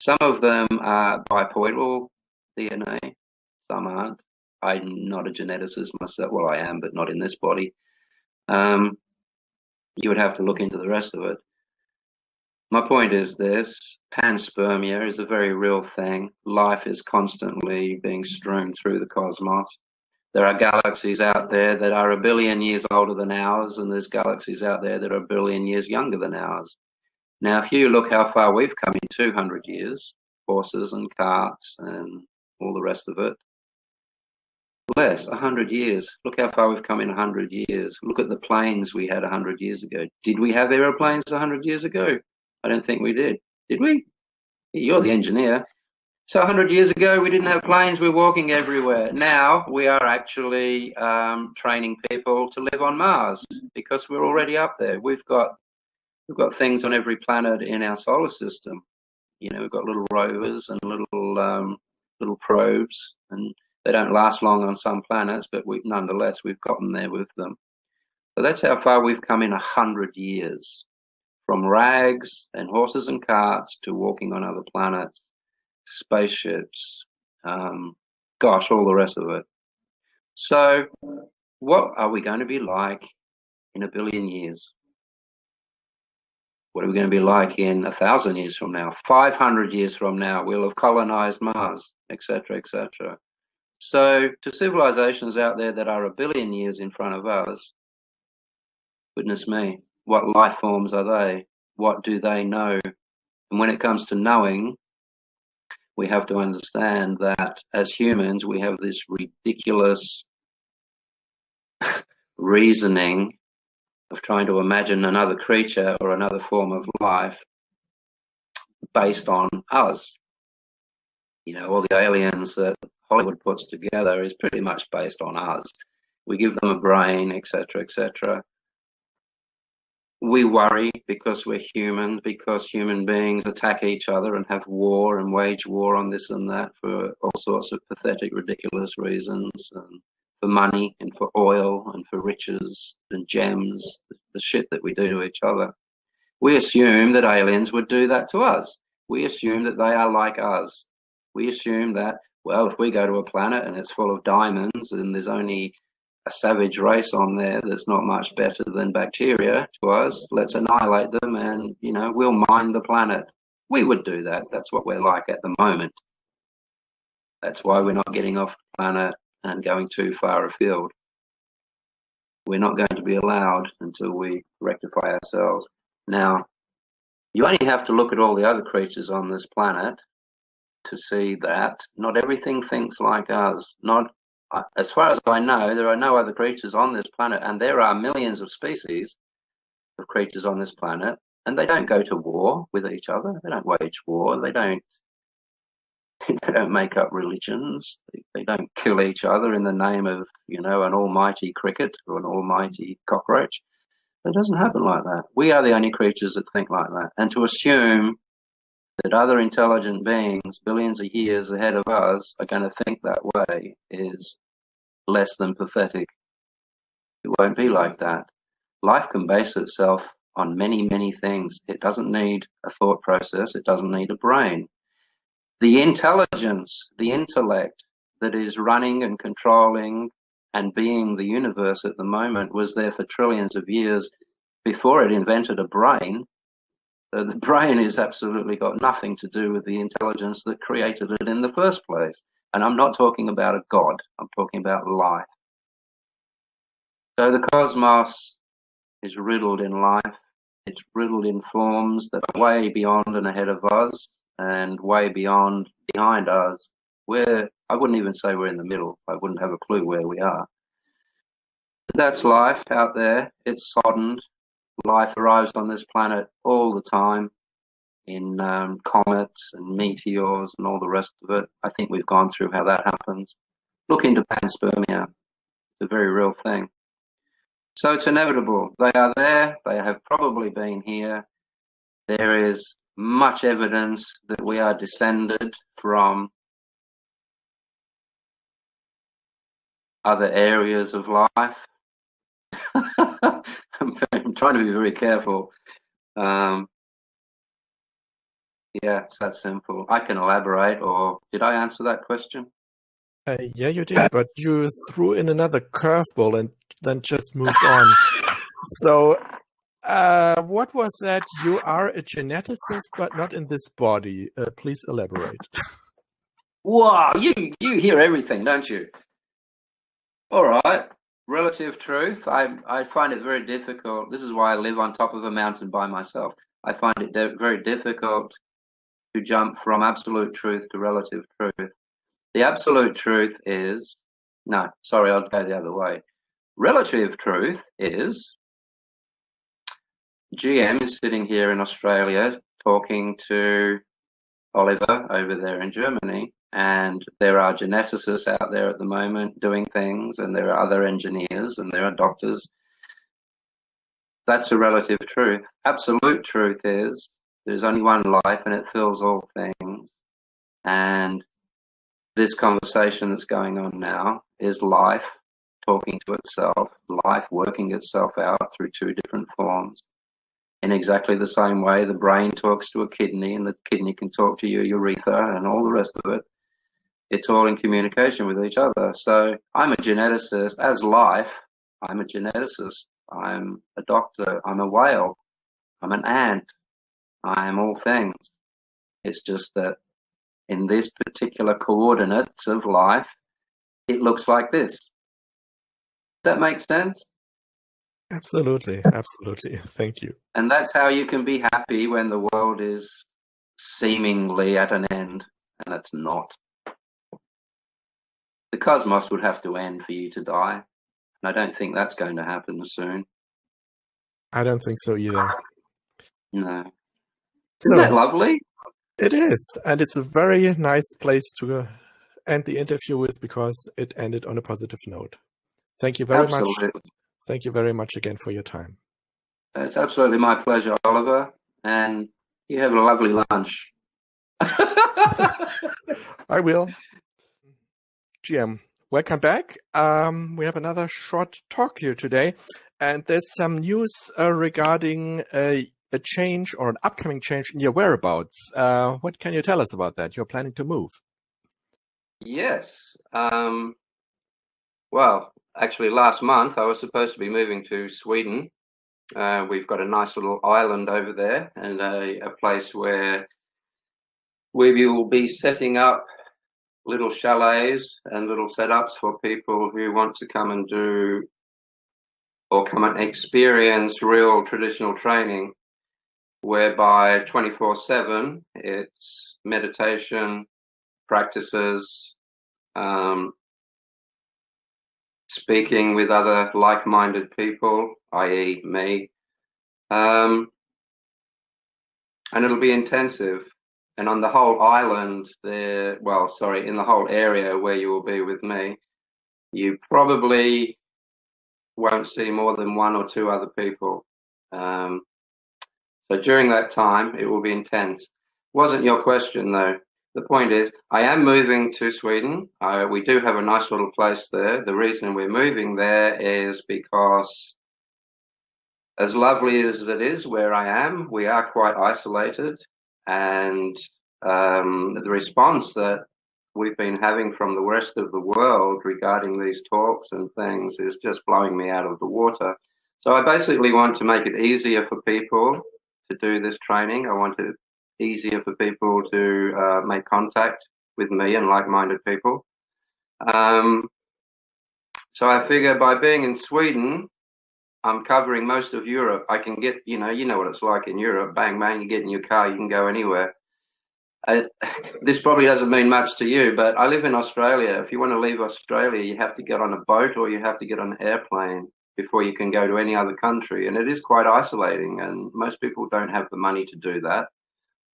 Some of them are bipodal DNA, some aren't. I'm not a geneticist myself. Well, I am, but not in this body. You would have to look into the rest of it. My point is this: panspermia is a very real thing. Life is constantly being strewn through the cosmos. There are galaxies out there that are 1 billion years older than ours, and there's galaxies out there that are 1 billion years younger than ours. Now, if you look how far we've come in 200 years, horses and carts and all the rest of it, less, 100 years. Look how far we've come in 100 years. Look at the planes we had 100 years ago. Did we have aeroplanes 100 years ago? I don't think we did. Did we? You're the engineer. So 100 years ago, we didn't have planes. We're walking everywhere. Now we are actually training people to live on Mars because we're already up there. We've got things on every planet in our solar system. You know, we've got little rovers and little probes, and they don't last long on some planets, but nonetheless, we've got them there with them. So that's how far we've come in 100 years. From rags and horses and carts to walking on other planets, spaceships, gosh, all the rest of it. So what are we going to be like in 1 billion years? What are we going to be like in 1,000 years from now? 500 years from now, we'll have colonized Mars, etc., etc. So to civilizations out there that are 1 billion years in front of us, goodness me, what life forms are they? What do they know? And when it comes to knowing, we have to understand that as humans, we have this ridiculous reasoning of trying to imagine another creature or another form of life based on us. You know, all the aliens that Hollywood puts together is pretty much based on us. We give them a brain, etc., etc. We worry because we're human, because human beings attack each other and have war and wage war on this and that for all sorts of pathetic, ridiculous reasons, and for money and for oil and for riches and gems, the shit that we do to each other. We assume that aliens would do that to us. We assume that they are like us. We assume that, well, if we go to a planet and it's full of diamonds and there's only a savage race on there that's not much better than bacteria to us, let's annihilate them and, you know, we'll mine the planet. We would do that. That's what we're like at the moment. That's why we're not getting off the planet and going too far afield. We're not going to be allowed until we rectify ourselves. Now, you only have to look at all the other creatures on this planet to see that not everything thinks like us. Not, as far as I know, there are no other creatures on this planet, and there are millions of species of creatures on this planet, and they don't go to war with each other. They don't wage war. They don't make up religions. They don't kill each other in the name of, you know, an almighty cricket or an almighty cockroach. It doesn't happen like that. We are the only creatures that think like that. And to assume that other intelligent beings, billions of years ahead of us, are going to think that way is less than pathetic. It won't be like that. Life can base itself on many, many things. It doesn't need a thought process. It doesn't need a brain. The intelligence, the intellect that is running and controlling and being the universe at the moment was there for trillions of years before it invented a brain. The brain has absolutely got nothing to do with the intelligence that created it in the first place. And I'm not talking about a God. I'm talking about life. So the cosmos is riddled in life. It's riddled in forms that are way beyond and ahead of us and way behind us. I wouldn't even say we're in the middle. I wouldn't have a clue where we are. But that's life out there. It's soddened. Life arrives on this planet all the time in comets and meteors and all the rest of it. I think we've gone through how that happens. Look into panspermia. It's a very real thing. So it's inevitable. They are there. They have probably been here. There is much evidence that we are descended from other areas of life. I'm trying to be very careful. Yeah, it's that simple. I can elaborate, or did I answer that question?
Yeah, you did, but you threw in another curveball and then just moved on. So, what was that? You are a geneticist, but not in this body. Please elaborate.
Wow, you hear everything, don't you? All right. Relative truth. I find it very difficult. This is why I live on top of a mountain by myself. I find it very difficult to jump from absolute truth to relative truth. The absolute truth is, no, sorry, I'll go the other way. Relative truth is, GM is sitting here in Australia talking to Oliver over there in Germany, and there are geneticists out there at the moment doing things, and there are other engineers, and there are doctors. That's a relative truth. Absolute truth is there's only one life and it fills all things. And this conversation that's going on now is life talking to itself, life working itself out through two different forms. In exactly the same way, the brain talks to a kidney, and the kidney can talk to your urethra and all the rest of it. It's all in communication with each other. So I'm a geneticist. As life, I'm a geneticist. I'm a doctor. I'm a whale. I'm an ant. I am all things. It's just that in these particular coordinates of life, it looks like this. That makes sense?
Absolutely, absolutely. Thank you.
And that's how you can be happy when the world is seemingly at an end, and it's not. The cosmos would have to end for you to die, and I don't think that's going to happen soon.
I don't think so either.
No. Isn't
So
that lovely?
it is, and it's a very nice place to end the interview with, because it ended on a positive note. Thank you very much.
Absolutely.
Thank you very much again for your time.
It's absolutely my pleasure, Oliver, and you have a lovely lunch.
I will. GM, welcome back. We have another short talk here today, and there's some news regarding a change or an upcoming change in your whereabouts. What can you tell us about that? You're planning to move.
Yes. Well, actually, last month I was supposed to be moving to Sweden. We've got a nice little island over there, and a place where we will be setting up little chalets and little setups for people who want to come and do or come and experience real traditional training, whereby 24/7 it's meditation practices, speaking with other like-minded people, i.e. me, and it'll be intensive. And on the whole island there, well, sorry, in the whole area where you will be with me, you probably won't see more than one or two other people. So during that time, it will be intense. Wasn't your question though. The point is, I am moving to Sweden. We do have a nice little place there. The reason we're moving there is because, as lovely as it is where I am, we are quite isolated, and the response that we've been having from the rest of the world regarding these talks and things is just blowing me out of the water. So I basically want to make it easier for people to do this training. I want it easier for people to make contact with me and like-minded people. So I figure by being in Sweden, I'm covering most of Europe. I can get, you know what it's like in Europe. Bang, bang, you get in your car, you can go anywhere. This probably doesn't mean much to you, but I live in Australia. If you want to leave Australia, you have to get on a boat or you have to get on an airplane before you can go to any other country. And it is quite isolating, and most people don't have the money to do that.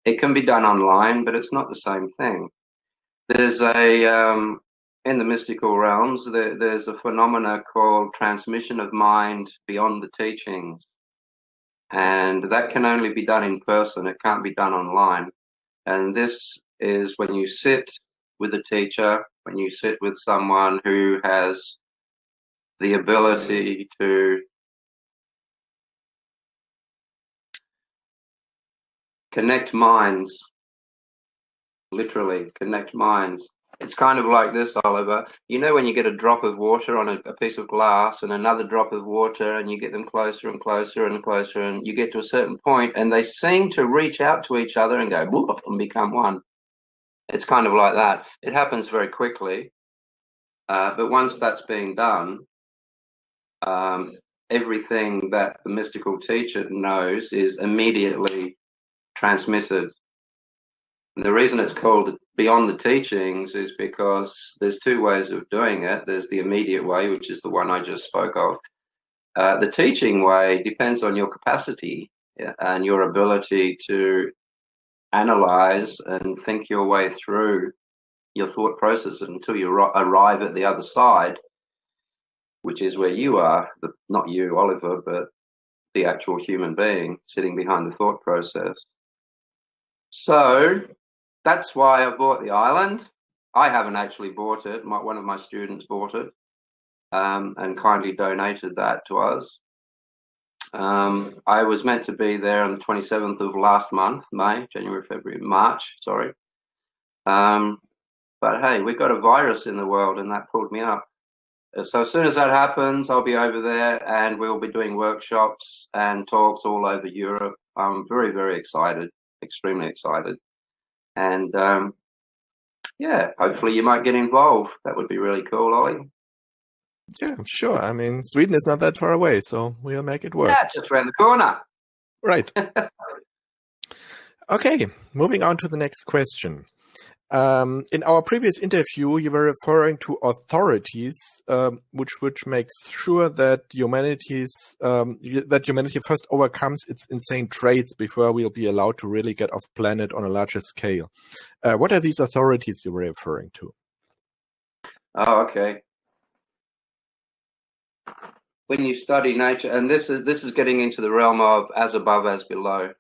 It can be done online, but it's not the same thing. There's in the mystical realms, there's a phenomena called transmission of mind beyond the teachings. And that can only be done in person. It can't be done online. And this is when you sit with a teacher, when you sit with someone who has the ability to connect minds, literally connect minds. It's kind of like this, Oliver. You know when you get a drop of water on a piece of glass and another drop of water, and you get them closer and closer and closer, and you get to a certain point and they seem to reach out to each other and go whoop and become one. It's kind of like that. It happens very quickly. But once that's being done, everything that the mystical teacher knows is immediately transmitted. And the reason it's called Beyond the Teachings is because there's two ways of doing it. There's the immediate way, which is the one I just spoke of. The teaching way depends on your capacity and your ability to analyze and think your way through your thought process until you arrive at the other side, which is where you are, not you, Oliver, but the actual human being sitting behind the thought process. So that's why I bought the island. I haven't actually bought it. One of my students bought it. and kindly donated that to us. I was meant to be there on the 27th of last month, March, sorry. But hey, we've got a virus in the world, and that pulled me up. So as soon as that happens, I'll be over there, and we'll be doing workshops and talks all over Europe. I'm very, very excited, extremely excited. And yeah, hopefully you might get involved. That would be really cool, Ollie.
Yeah, sure. I mean, Sweden is not that far away, so we'll make it work.
Yeah, just around the corner.
Right. Okay, moving on to the next question. In our previous interview, you were referring to authorities, which makes sure that humanity first overcomes its insane traits before we'll be allowed to really get off planet on a larger scale. What are these authorities you were referring to?
Oh, okay. When you study nature, and this is getting into the realm of as above, as below.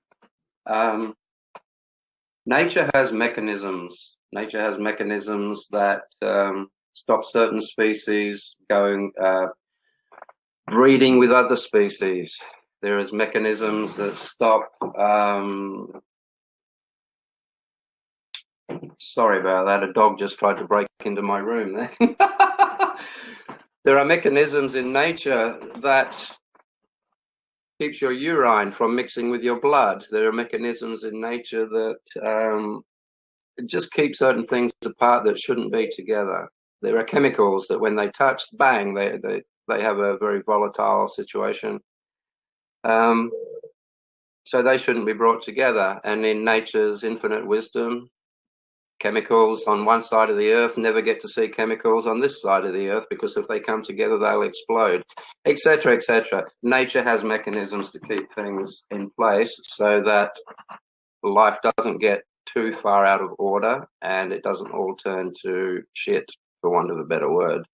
Nature has mechanisms. Nature has mechanisms that stop certain species going breeding with other species. There is mechanisms that stop. Sorry about that. A dog just tried to break into my room there. There are mechanisms in nature that keeps your urine from mixing with your blood. There are mechanisms in nature that just keep certain things apart that shouldn't be together. There are chemicals that when they touch, bang, they have a very volatile situation. So they shouldn't be brought together. And in nature's infinite wisdom, chemicals on one side of the earth never get to see chemicals on this side of the earth, because if they come together, they'll explode, etc., etc. Nature has mechanisms to keep things in place so that life doesn't get too far out of order and it doesn't all turn to shit, for want of a better word.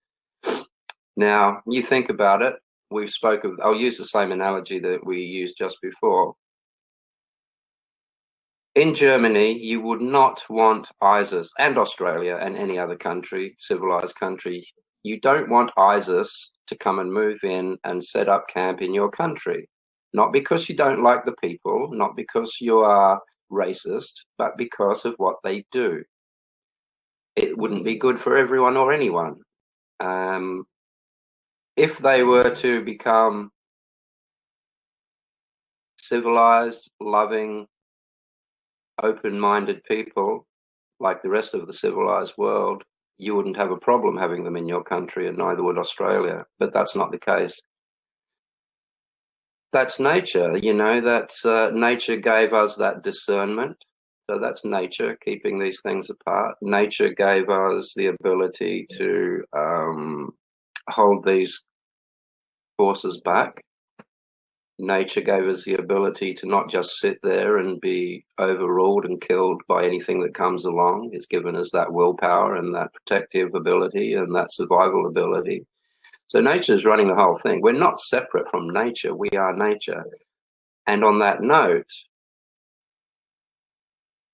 Now, you think about it. I'll use the same analogy that we used just before. In Germany, you would not want ISIS, and Australia and any other country, civilized country, you don't want ISIS to come and move in and set up camp in your country. Not because you don't like the people, not because you are racist, but because of what they do. It wouldn't be good for everyone or anyone. If they were to become civilized, loving, open-minded people like the rest of the civilized world, you wouldn't have a problem having them in your country, and neither would Australia. But that's not the case. That's nature, you know. That's nature gave us that discernment. So that's nature keeping these things apart. Nature gave us the ability to hold these forces back. Nature gave us the ability to not just sit there and be overruled and killed by anything that comes along. It's given us that willpower and that protective ability and that survival ability. So nature is running the whole thing. We're not separate from nature. We are nature. And on that note,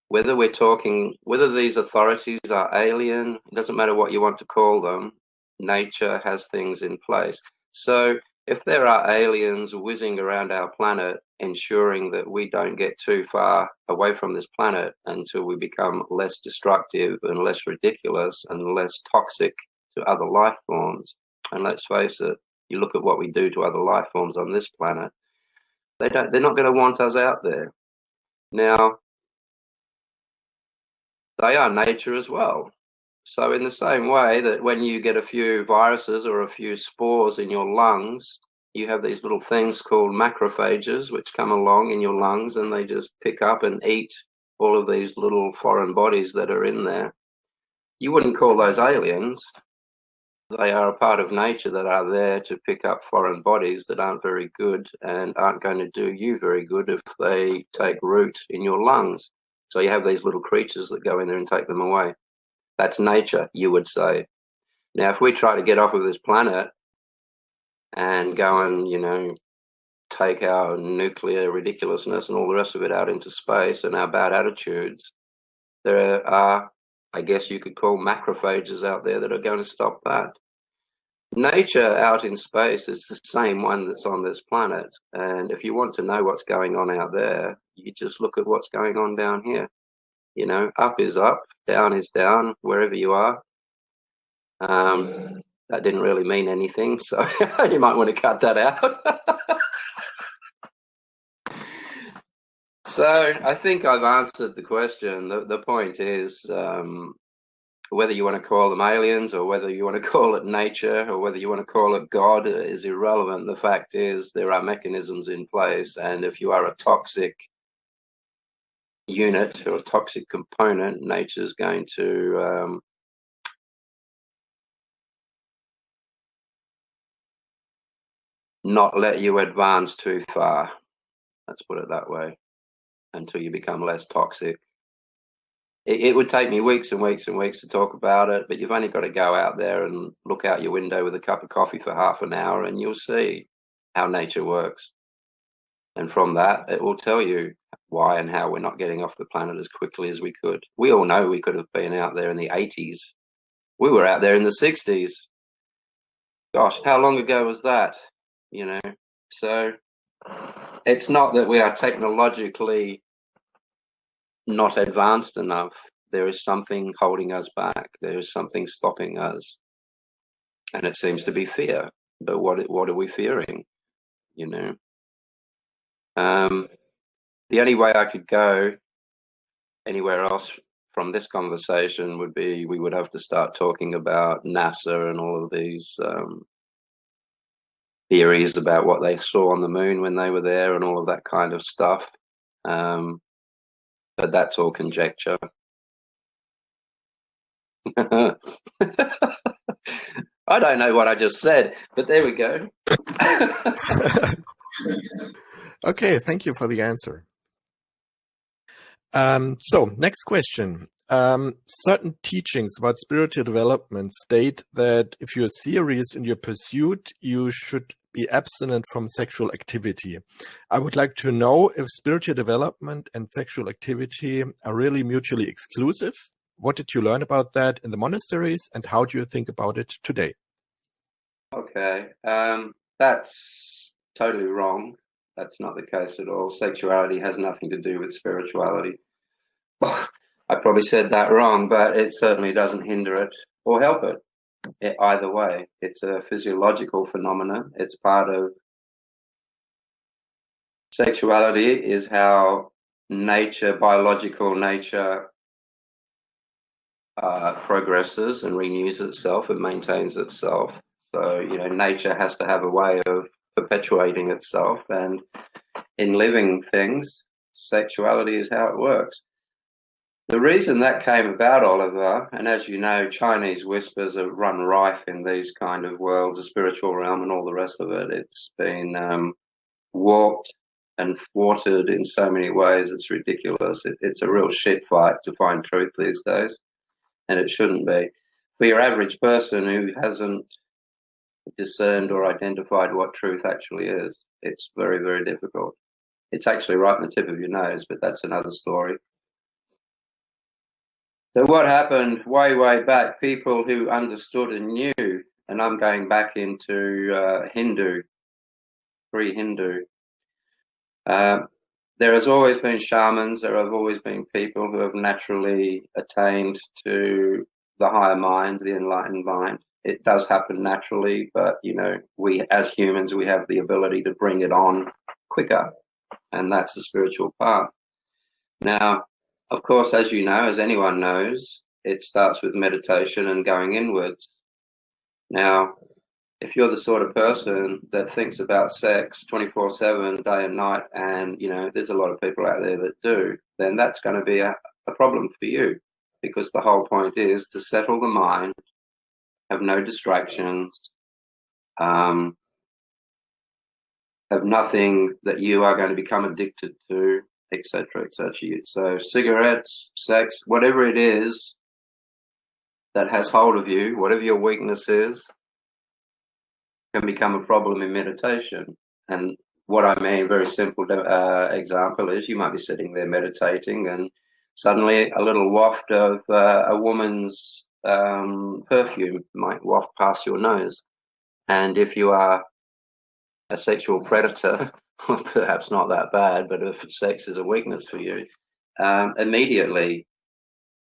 whether these authorities are alien, it doesn't matter what you want to call them, nature has things in place. So if there are aliens whizzing around our planet, ensuring that we don't get too far away from this planet until we become less destructive and less ridiculous and less toxic to other life forms, and let's face it, you look at what we do to other life forms on this planet, they're not going to want us out there. Now, they are nature as well. So in the same way that when you get a few viruses or a few spores in your lungs, you have these little things called macrophages which come along in your lungs and they just pick up and eat all of these little foreign bodies that are in there. You wouldn't call those aliens. They are a part of nature that are there to pick up foreign bodies that aren't very good and aren't going to do you very good if they take root in your lungs. So you have these little creatures that go in there and take them away. That's nature, you would say. Now, if we try to get off of this planet and go and, you know, take our nuclear ridiculousness and all the rest of it out into space and our bad attitudes, there are, I guess you could call macrophages out there that are going to stop that. Nature out in space is the same one that's on this planet. And if you want to know what's going on out there, you just look at what's going on down here. You know, up is up, down is down, wherever you are. That didn't really mean anything, so you might want to cut that out. So I think I've answered the question. The point is, whether you want to call them aliens or whether you want to call it nature or whether you want to call it God is irrelevant. The fact is there are mechanisms in place, and if you are a toxic unit or a toxic component, nature is going to not let you advance too far. Let's put it that way, until you become less toxic. It would take me weeks and weeks and weeks to talk about it, but you've only got to go out there and look out your window with a cup of coffee for half an hour and you'll see how nature works. And from that, it will tell you why and how we're not getting off the planet as quickly as we could. We all know we could have been out there in the 80s. We were out there in the 60s. Gosh, how long ago was that? You know, so it's not that we are technologically not advanced enough. There is something holding us back. There is something stopping us, and it seems to be fear. But what are we fearing? You know, the only way I could go anywhere else from this conversation would be we would have to start talking about NASA and all of these theories about what they saw on the moon when they were there and all of that kind of stuff. But that's all conjecture. I don't know what I just said, but there we go.
Okay, thank you for the answer. So, next question. Certain teachings about spiritual development state that if you're serious in your pursuit, you should be abstinent from sexual activity. I would like to know if spiritual development and sexual activity are really mutually exclusive. What did you learn about that in the monasteries, and how do you think about it today?
Okay, that's totally wrong. That's not the case at all. Sexuality has nothing to do with spirituality. I probably said that wrong, but it certainly doesn't hinder it or help it. Either way, it's a physiological phenomenon. It's part of sexuality is how nature, biological nature, progresses and renews itself and maintains itself. So, you know, nature has to have a way of perpetuating itself, and in living things, sexuality is how it works. The reason that came about, Oliver, and as you know, Chinese whispers are run rife in these kind of worlds, the spiritual realm and all the rest of it. It's been warped and thwarted in so many ways, it's ridiculous. It's a real shit fight to find truth these days, and it shouldn't be. For your average person who hasn't discerned or identified what truth actually is, it's very, very difficult. It's actually right on the tip of your nose, but that's another story. So what happened way, way back, people who understood and knew, and I'm going back into Hindu, pre-Hindu, there has always been shamans, there have always been people who have naturally attained to the higher mind, the enlightened mind. It does happen naturally, but you know, we as humans, we have the ability to bring it on quicker, and that's the spiritual path. Now, of course, as you know, as anyone knows, it starts with meditation and going inwards. Now, if you're the sort of person that thinks about sex 24/7, day and night, and you know, there's a lot of people out there that do, then that's going to be a problem for you, because the whole point is to settle the mind, have no distractions, have nothing that you are going to become addicted to, etc., etc. So cigarettes, sex, whatever it is that has hold of you, whatever your weakness is, can become a problem in meditation. And what I mean, very simple example is you might be sitting there meditating and suddenly a little waft of a woman's perfume might waft past your nose. And if you are a sexual predator, well, perhaps not that bad, but if sex is a weakness for you, immediately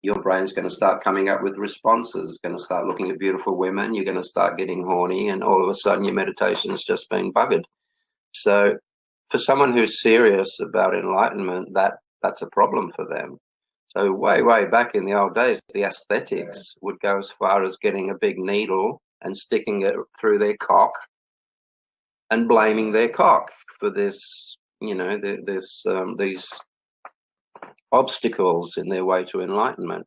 your brain's going to start coming up with responses. It's going to start looking at beautiful women. You're going to start getting horny, and all of a sudden your meditation's just been buggered. So for someone who's serious about enlightenment, that's a problem for them. So way back in the old days, the aesthetics would go as far as getting a big needle and sticking it through their cock and blaming their cock for this, you know, these obstacles in their way to enlightenment.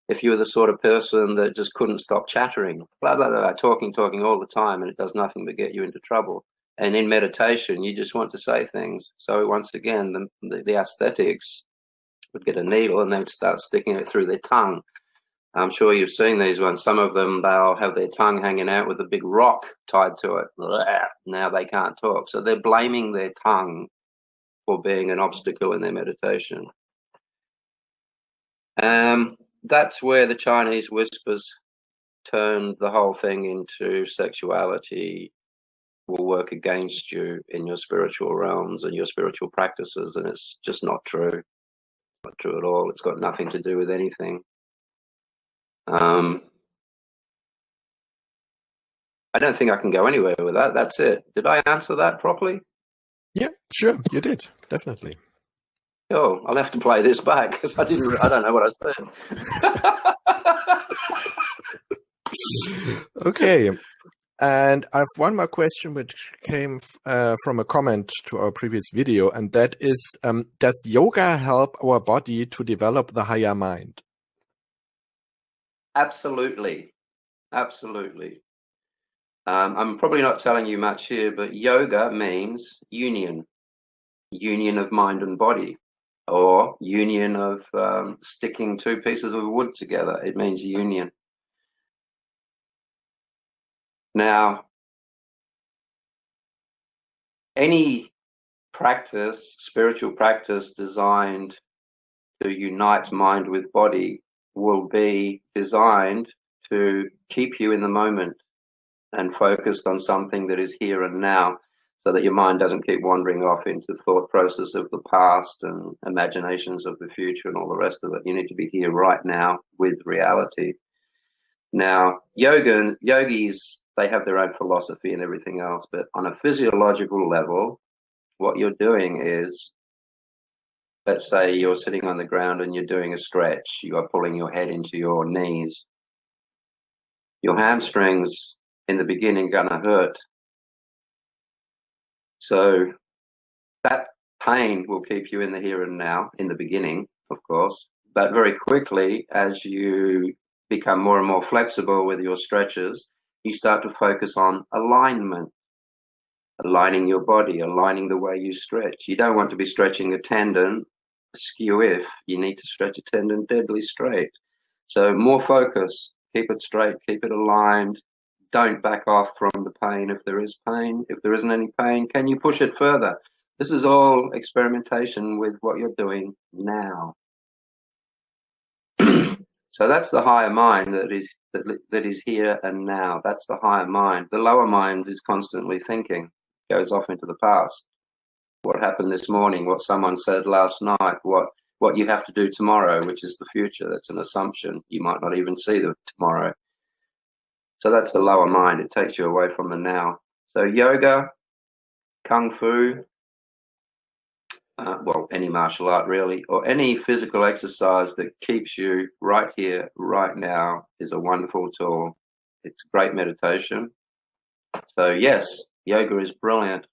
If you were the sort of person that just couldn't stop chattering, blah, blah, blah, talking all the time, and it does nothing but get you into trouble. And in meditation, you just want to say things. So once again, the aesthetics would get a needle and they'd start sticking it through their tongue. I'm sure you've seen these ones. Some of them, they'll have their tongue hanging out with a big rock tied to it. Now they can't talk. So they're blaming their tongue for being an obstacle in their meditation. That's where the Chinese whispers turned the whole thing into sexuality will work against you in your spiritual realms and your spiritual practices, and it's just not true. Not true at all. It's got nothing to do with anything. I don't think I can go anywhere with that. That's it. Did I answer that properly?
Yeah, sure, you did, definitely.
Oh, I'll have to play this back because I don't know what I
said. Okay. And I have one more question which came from a comment to our previous video, and that is, does yoga help our body to develop the higher mind?
Absolutely. Absolutely. I'm probably not telling you much here, but yoga means union of mind and body, or union of sticking two pieces of wood together. It means union. Now, any practice, spiritual practice designed to unite mind with body will be designed to keep you in the moment and focused on something that is here and now, so that your mind doesn't keep wandering off into thought process of the past and imaginations of the future and all the rest of it. You need to be here right now with reality. Now, yogis, they have their own philosophy and everything else, but on a physiological level, what you're doing is, let's say you're sitting on the ground and you're doing a stretch. You are pulling your head into your knees. Your hamstrings in the beginning gonna hurt. So that pain will keep you in the here and now in the beginning, of course, but very quickly, as you become more and more flexible with your stretches, you start to focus on alignment, aligning your body, aligning the way you stretch. You don't want to be stretching a tendon askew if you need to stretch a tendon deadly straight. So more focus, keep it straight, keep it aligned. Don't back off from the pain if there is pain. If there isn't any pain, can you push it further? This is all experimentation with what you're doing now. So that's the higher mind that is here and now. That's the higher mind. The lower mind is constantly thinking, goes off into the past. What happened this morning, what someone said last night, what you have to do tomorrow, which is the future. That's an assumption. You might not even see the tomorrow. So that's the lower mind. It takes you away from the now. So yoga, kung fu, well, any martial art really, or any physical exercise that keeps you right here, right now, is a wonderful tool. It's great meditation. So yes, yoga is brilliant.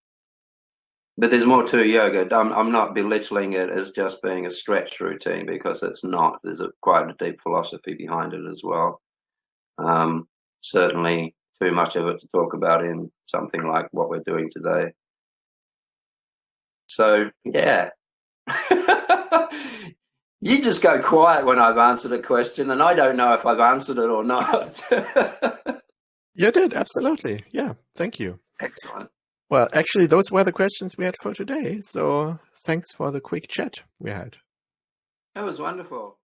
But there's more to yoga. I'm not belittling it as just being a stretch routine, because it's not. There's quite a deep philosophy behind it as well. Certainly too much of it to talk about in something like what we're doing today. So yeah. You just go quiet when I've answered a question, and I don't know if I've answered it or not.
You did, absolutely. Yeah, thank you.
Excellent.
Well, actually, those were the questions we had for today. So thanks for the quick chat we had.
That was wonderful.